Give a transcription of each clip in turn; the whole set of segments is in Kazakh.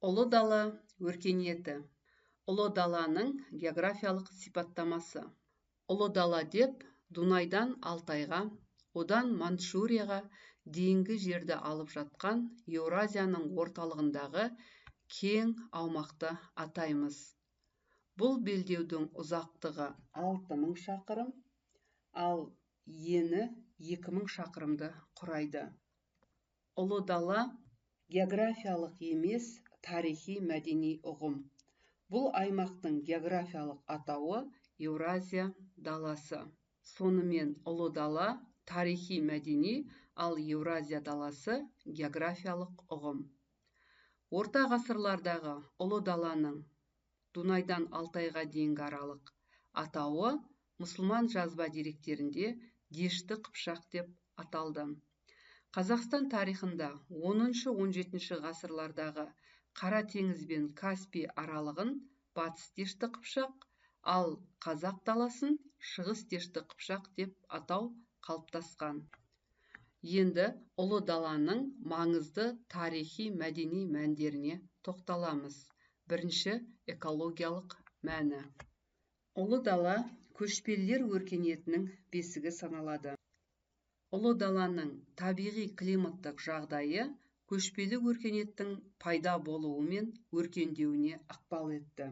Ұлы дала өркениеті. Ұлы даланың географиялық сипаттамасы. Ұлы дала деп Дунайдан Алтайға, одан Манчжурияға дейінгі жерді алып жатқан Еуразияның орталығындағы кең аумақты атаймыз. Бұл белдеудің ұзақтығы 6000 шақырым, ал ені 2000 шақырымды құрайды. Ұлы дала географиялық емес, тарихи мәдени ұғым. Бұл аймақтың географиялық атауы Еуразия даласы. Сонымен ұлы дала тарихи мәдени, ал Еуразия даласы географиялық ұғым. Орта ғасырлардағы ұлы даланың Дунайдан Алтайға дейінгі аралық атауы мұсылман жазба деректерінде Дешті Қыпшақ деп аталды. Қазақстан тарихында 10-17 ғасырлардағы Қара теңіз бен Каспий аралығын батыс Дешті Қыпшақ, ал қазақ даласын шығыс Дешті Қыпшақ деп атау қалыптасқан. Енді ұлы даланың маңызды тарихи мәдени мәндеріне тоқталамыз. Бірінші, экологиялық мәні. Ұлы дала көшпелілер өркениетінің бесігі саналады. Ұлы даланың табиғи климаттық жағдайы көшпелі өркениеттің пайда болуы мен өркендеуіне ықпал етті.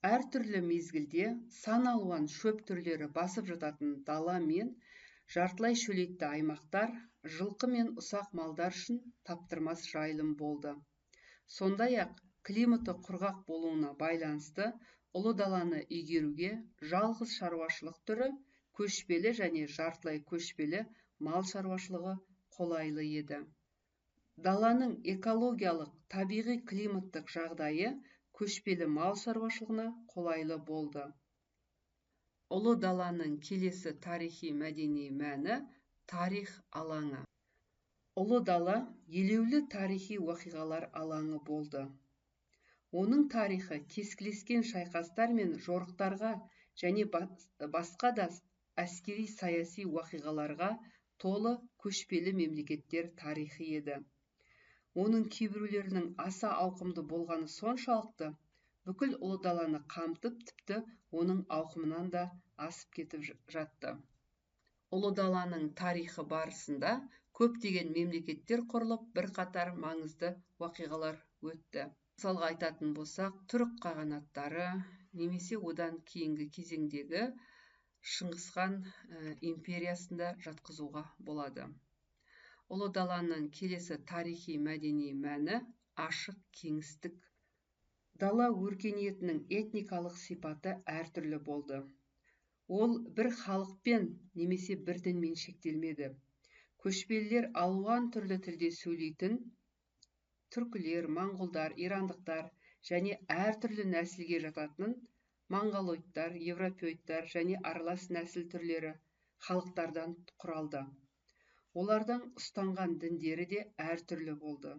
Әртүрлі мезгілде сан алуан шөп түрлері басып жататын дала мен жартылай шөлейтті аймақтар жылқы мен ұсақ малдар үшін таптырмас жайылым болды. Сондай-ақ климаты құрғақ болуына байланысты ұлы даланы игеруге жалғыз шаруашылық түрі көшпелі және жартылай көшпелі мал шаруашылығы қолайлы еді. Даланың экологиялық табиғи климаттық жағдайы көшпелі мал шаруашылығына қолайлы болды. Ұлы даланың келесі тарихи мәдени мәні тарих алаңы. Ұлы дала елеулі тарихи уақиғалар алаңы болды. Оның тарихы кескілескен шайқастар мен жорықтарға және басқа да әскери саяси уақиғаларға толы көшпелі мемлекеттер тарихы еді. Оның кейбіреулерінің аса ауқымды болғаны соншалықты, бүкіл ұлы даланы қамтып, тіпті оның ауқымынан да асып кетіп жатты. Ұлы даланың тарихы барысында көптеген мемлекеттер құрылып, бірқатар маңызды уақиғалар өтті. Мысалға айтатын болсақ, түрік қағанаттары, немесе одан кейінгі кезеңдегі Шыңғысхан империясында жатқызуға болады. Ұлы даланың келесі тарихи мәдени мәні ашық кеңістік. Дала өркениетінің этникалық сипаты әртүрлі болды. Ол бір халықпен немесе бір дінмен шектелмеді. Көшпелілер алуан түрлі тілде сөйлейтін түркілер, моңғолдар, ирандықтар және әртүрлі нәсілге жататын монголоидтар, европеоидтар және аралас нәсіл түрлері халықтардан құралды. Олардың ұстанған діндері де әртүрлі болды.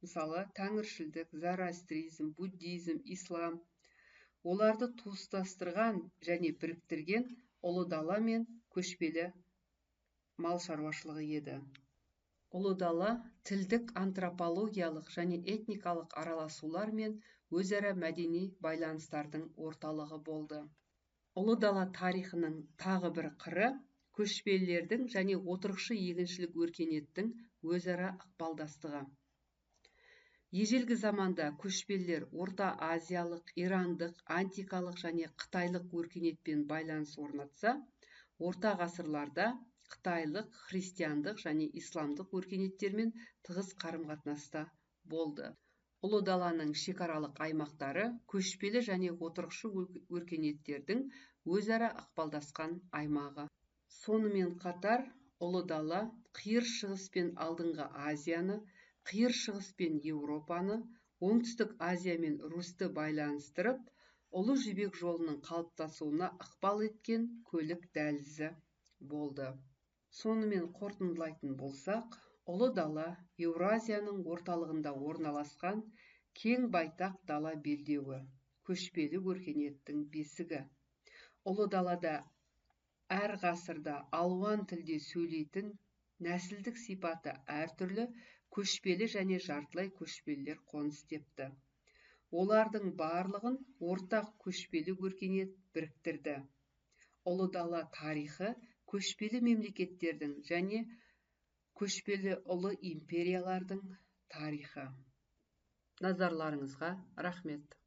Мысалы, тәңіршілдік, зороастризм, буддизм, ислам. Оларды туыстастырған және біріктірген ұлы дала мен көшпелі мал шаруашылығы еді. Ұлы дала тілдік, антропологиялық және этникалық араласулар мен өзара мәдени байланыстардың орталығы болды. Ұлы дала тарихының тағы бір қыры көшпелілердің және отырықшы егіншілік өркениеттің өзара ықпалдастығы. Ежелгі заманда көшпелілер Орта Азиялық, Ирандық, антикалық және қытайлық өркениетпен байланыс орнатса, орта ғасырларда қытайлық, христиандық және исламдық өркениеттермен тығыз қарым-қатынаста болды. Ұлы даланың шекаралық аймақтары көшпелі және отырықшы өркениеттердің өзара ықпалдасқан аймағы. Сонымен қатар, ұлы дала қиыр шығыс пен алдыңғы Азияны, қиыр шығыс пен Еуропаны, оңтүстік Азия мен Русьті байланыстырып, ұлы жібек жолының қалыптасуына ықпал еткен көлік дәлізі болды. Сонымен қорытындылайтын болсақ, ұлы дала Еуразияның орталығында орналасқан кең байтақ дала белдеуі, көшпелі өркениеттің бесігі. Ұлы далада әр ғасырда алуан тілде сөйлейтін, нәсілдік сипаты әртүрлі көшпелі және жартылай көшпелілер қоныс тепті. Олардың барлығын ортақ көшпелі өркениет біріктірді. Ұлы дала тарихы көшпелі мемлекеттердің және көшпелі ұлы империялардың тарихы. Назарларыңызға рахмет.